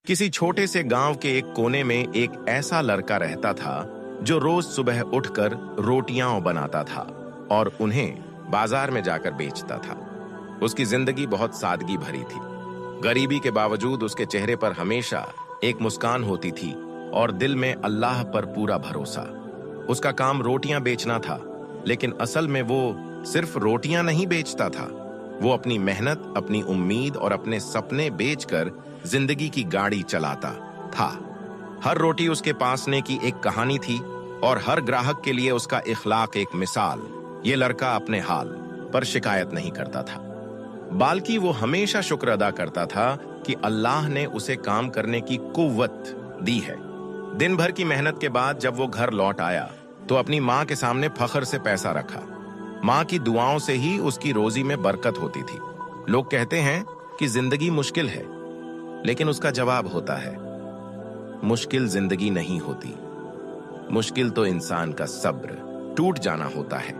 किसी छोटे से गांव के एक कोने में एक ऐसा लड़का रहता था जो रोज सुबह उठकर रोटियां बनाता था और उन्हें बाजार में जाकर बेचता था। उसकी जिंदगी बहुत सादगी भरी थी। गरीबी के बावजूद उसके चेहरे पर हमेशा एक मुस्कान होती थी और दिल में अल्लाह पर पूरा भरोसा। उसका काम रोटियां बेचना था, लेकिन असल में वो सिर्फ रोटियां नहीं बेचता था। वो अपनी मेहनत, अपनी उम्मीद और अपने सपने बेचकर जिंदगी की गाड़ी चलाता था। हर रोटी उसके पासने की एक कहानी थी और हर ग्राहक के लिए उसका इखलाक एक मिसाल। ये लड़का अपने हाल पर शिकायत नहीं करता था, बल्कि वो हमेशा शुक्र अदा करता था कि अल्लाह ने उसे काम करने की कुव्वत दी है। दिन भर की मेहनत के बाद जब वो घर लौट आया तो अपनी माँ के सामने फख्र से पैसा रखा। माँ की दुआओं से ही उसकी रोजी में बरकत होती थी। लोग कहते हैं कि जिंदगी मुश्किल है, लेकिन उसका जवाब होता है, मुश्किल जिंदगी नहीं होती, मुश्किल तो इंसान का सब्र, टूट जाना होता है।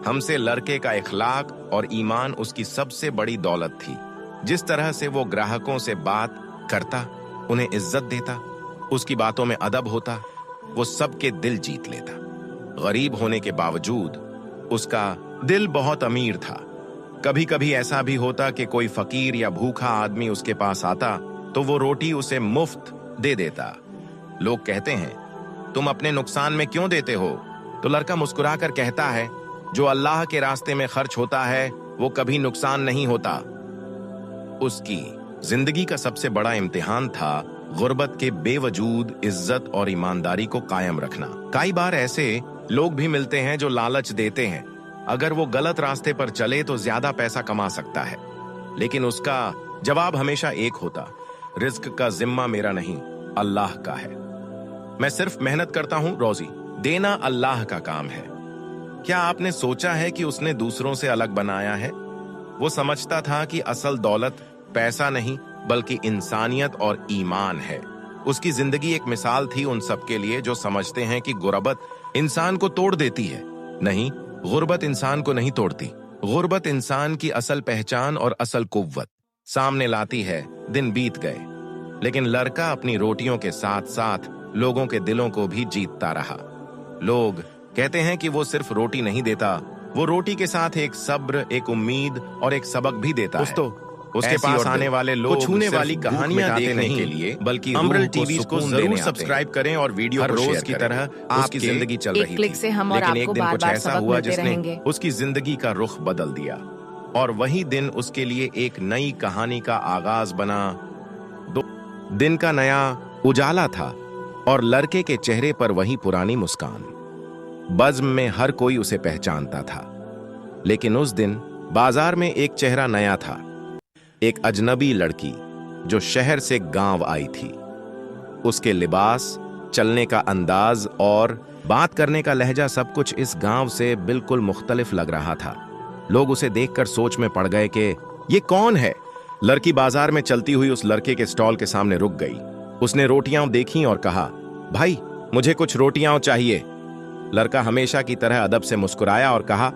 हमसे लड़के का इखलाक और ईमान उसकी सबसे बड़ी दौलत थी। जिस तरह से वो ग्राहकों से बात करता, उन्हें इज्जत देता, उसकी बातों में अदब होता, वो सबके दिल जीत लेता। गरीब होने के बावजूद उसका दिल बहुत अमीर था। कभी कभी ऐसा भी होता कि कोई फकीर या भूखा आदमी उसके पास आता तो वो रोटी उसे मुफ्त दे देता। लोग कहते हैं, तुम अपने नुकसान में क्यों देते हो? तो लड़का मुस्कुराकर कहता है, जो अल्लाह के रास्ते में खर्च होता है वो कभी नुकसान नहीं होता। उसकी जिंदगी का सबसे बड़ा इम्तिहान था गुर्बत के बेवजूद इज्जत और ईमानदारी को कायम रखना। कई बार ऐसे लोग भी मिलते हैं जो लालच देते हैं, अगर वो गलत रास्ते पर चले तो ज्यादा पैसा कमा सकता है, लेकिन उसका जवाब हमेशा एक होता, रिज्क का जिम्मा मेरा नहीं, अल्लाह का है। मैं सिर्फ मेहनत करता हूं, रोजी देना अल्लाह का काम है। क्या आपने सोचा है कि उसने दूसरों से अलग बनाया है? वो समझता था कि असल दौलत पैसा नहीं बल्कि इंसानियत और ईमान है। उसकी जिंदगी एक मिसाल थी उन सबके लिए जो समझते हैं कि गुर्बत इंसान को तोड़ देती है। नहीं, गुर्बत इंसान को नहीं तोड़ती। गुर्बत इंसान की असल पहचान और असल कुव्वत सामने लाती है। दिन बीत गए, लेकिन लड़का अपनी रोटियों के साथ साथ लोगों के दिलों को भी जीतता रहा। लोग कहते हैं कि वो सिर्फ रोटी नहीं देता, वो रोटी के साथ एक सब्र, एक उम्मीद और एक सबक भी देता है। उसके पास आने वाले लोग छूने वाली कहानियां देखने के लिए बल्कि अमरल टीवी को जरूर सब्सक्राइब करें और वीडियो हर रोज की तरह आपकी जिंदगी चल रही थी। से हम और लेकिन एक आपको दिन कुछ बार-बार ऐसा सबक हुआ मिलते जिसने रहेंगे। उसकी जिंदगी का रुख बदल दिया और वही दिन उसके लिए एक नई कहानी का आगाज बना। दिन का नया उजाला था और लड़के के चेहरे पर वही पुरानी मुस्कान। बज़्म में हर कोई उसे पहचानता था, लेकिन उस दिन बाजार में एक चेहरा नया था। एक अजनबी लड़की जो शहर से गांव आई थी। उसके लिबास, चलने का अंदाज और बात करने का लहजा सब कुछ इस गांव से बिल्कुल मुख्तलिफ लग रहा था। लोग उसे देखकर सोच में पड़ गए कि ये कौन है। लड़की बाजार में चलती हुई उस लड़के के स्टॉल के सामने रुक गई। उसने रोटियां देखी और कहा, भाई मुझे कुछ रोटियां चाहिए। लड़का हमेशा की तरह अदब से मुस्कुराया और कहा,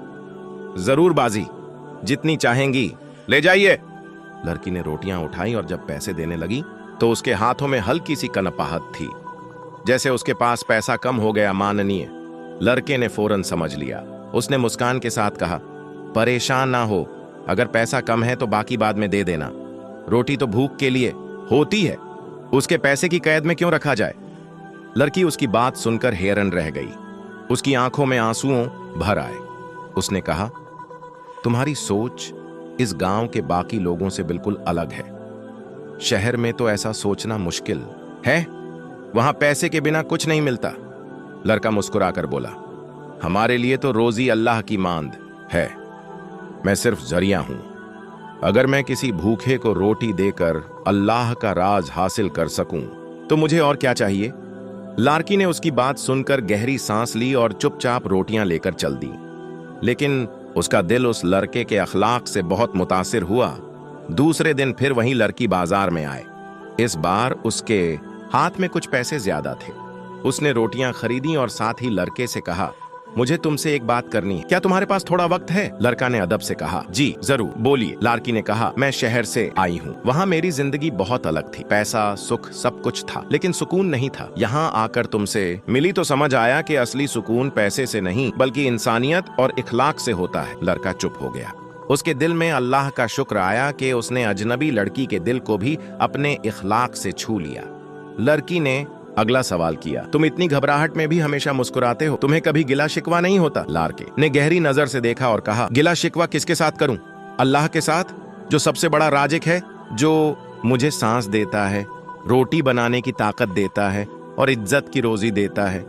जरूर बाजी, जितनी चाहेंगी ले जाइए। लड़की ने रोटियां उठाई और जब पैसे देने लगी तो उसके हाथों में हल्की सी कनपहात थी, जैसे उसके पास पैसा कम हो गया। माननीय लड़के ने फौरन समझ लिया। उसने मुस्कान के साथ कहा, परेशान ना हो, अगर पैसा कम है तो बाकी बाद में दे देना। रोटी तो भूख के लिए होती है, उसके पैसे की कैद में क्यों रखा जाए। लड़की उसकी बात सुनकर हैरान रह गई। उसकी आंखों में आंसुओं भर आए। उसने कहा, तुम्हारी सोच इस गांव के बाकी लोगों से बिल्कुल अलग है। शहर में तो ऐसा सोचना मुश्किल है, वहां पैसे के बिना कुछ नहीं मिलता। लड़का मुस्कुराकर बोला, हमारे लिए तो रोजी अल्लाह की मांद है, मैं सिर्फ जरिया हूं। अगर मैं किसी भूखे को रोटी देकर अल्लाह का राज हासिल कर सकूं तो मुझे और क्या चाहिए। लड़की ने उसकी बात सुनकर गहरी सांस ली और चुपचाप रोटियां लेकर चल दी। लेकिन उसका दिल उस लड़के के अखलाक से बहुत मुतासिर हुआ। दूसरे दिन फिर वही लड़की बाजार में आए। इस बार उसके हाथ में कुछ पैसे ज्यादा थे। उसने रोटियां खरीदी और साथ ही लड़के से कहा, मुझे तुमसे एक बात करनी है, क्या तुम्हारे पास थोड़ा वक्त है? लड़का ने अदब से कहा, जी जरूर, बोलिए। लड़की ने कहा, मैं शहर से आई हूँ, वहाँ मेरी जिंदगी बहुत अलग थी, पैसा सुख सब कुछ था, लेकिन सुकून नहीं था। यहाँ आकर तुमसे मिली तो समझ आया कि असली सुकून पैसे से नहीं बल्कि इंसानियत और इखलाक से होता है। लड़का चुप हो गया। उसके दिल में अल्लाह का शुक्र आया कि उसने अजनबी लड़की के दिल को भी अपने इखलाक से छू लिया। लड़की ने अगला सवाल किया, तुम इतनी घबराहट में भी हमेशा मुस्कुराते हो, तुम्हें कभी गिला शिकवा नहीं होता? लड़के ने गहरी नजर से देखा और कहा, गिला शिकवा किसके साथ करूं? अल्लाह के साथ, जो सबसे बड़ा राज़िक है, जो मुझे सांस देता है, रोटी बनाने की ताकत देता है और इज्जत की रोजी देता है।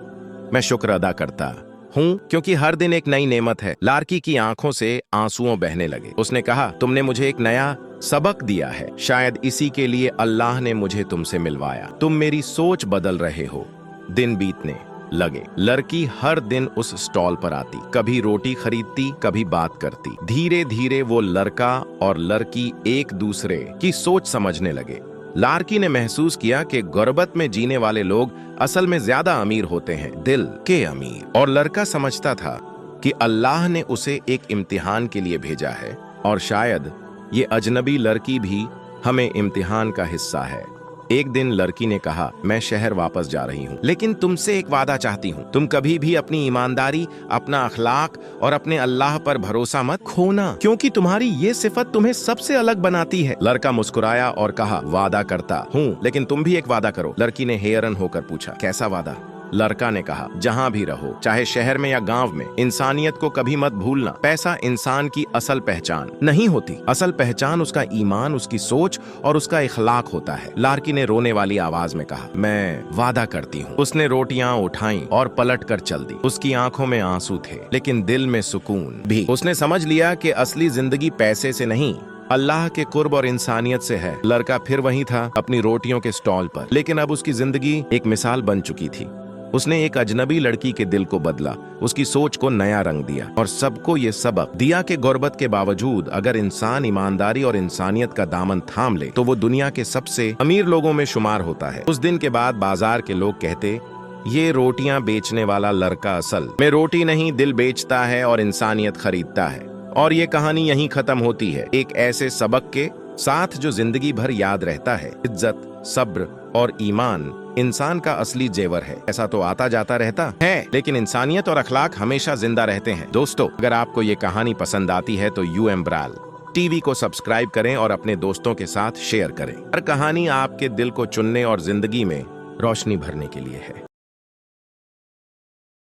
मैं शुक्र अदा करता हूँ क्योंकि हर दिन एक नई नेमत है। लड़की की आंखों से आंसुओं बहने लगे। उसने कहा, तुमने मुझे एक नया सबक दिया है, शायद इसी के लिए अल्लाह ने मुझे तुमसे मिलवाया। तुम मेरी सोच बदल रहे हो। दिन बीतने लगे। लड़की हर दिन उस स्टॉल पर आती, कभी रोटी खरीदती, कभी बात करती। धीरे धीरे वो लड़का और लड़की एक दूसरे की सोच समझने लगे। लड़की ने महसूस किया कि गुर्बत में जीने वाले लोग असल में ज्यादा अमीर होते हैं, दिल के अमीर। और लड़का समझता था कि अल्लाह ने उसे एक इम्तिहान के लिए भेजा है और शायद ये अजनबी लड़की भी हमें इम्तिहान का हिस्सा है। एक दिन लड़की ने कहा, मैं शहर वापस जा रही हूँ, लेकिन तुमसे एक वादा चाहती हूँ, तुम कभी भी अपनी ईमानदारी, अपना अखलाक और अपने अल्लाह पर भरोसा मत खोना, क्योंकि तुम्हारी ये सिफत तुम्हें सबसे अलग बनाती है। लड़का मुस्कुराया और कहा, वादा करता हूँ, लेकिन तुम भी एक वादा करो। लड़की ने हैरान होकर पूछा, कैसा वादा? लड़का ने कहा, जहाँ भी रहो, चाहे शहर में या गांव में, इंसानियत को कभी मत भूलना। पैसा इंसान की असल पहचान नहीं होती, असल पहचान उसका ईमान, उसकी सोच और उसका इखलाक होता है। लड़की ने रोने वाली आवाज में कहा, मैं वादा करती हूँ। उसने रोटियां उठाई और पलट कर चल दी। उसकी आंखों में आंसू थे, लेकिन दिल में सुकून भी। उसने समझ लिया कि असली जिंदगी पैसे से नहीं, अल्लाह के कुर्ब और इंसानियत से है। लड़का फिर वहीं था, अपनी रोटियों के स्टॉल पर, लेकिन अब उसकी जिंदगी एक मिसाल बन चुकी थी। उसने एक अजनबी लड़की के दिल को बदला, उसकी सोच को नया रंग दिया और सबको ये सबक दिया कि गुर्बत के बावजूद अगर इंसान ईमानदारी और इंसानियत का दामन थाम ले तो वो दुनिया के सबसे अमीर लोगों में शुमार होता है। उस दिन के बाद बाजार के लोग कहते, ये रोटियां बेचने वाला लड़का असल में रोटी नहीं दिल बेचता है और इंसानियत खरीदता है। और ये कहानी यहीं खत्म होती है, एक ऐसे सबक के साथ जो जिंदगी भर याद रहता है। इज्जत, सब्र और ईमान इंसान का असली जेवर है। ऐसा तो आता जाता रहता है, लेकिन इंसानियत और अखलाक हमेशा जिंदा रहते हैं। दोस्तों, अगर आपको ये कहानी पसंद आती है तो UMBRAL TV को सब्सक्राइब करें और अपने दोस्तों के साथ शेयर करें। हर कहानी आपके दिल को चुनने और जिंदगी में रोशनी भरने के लिए है।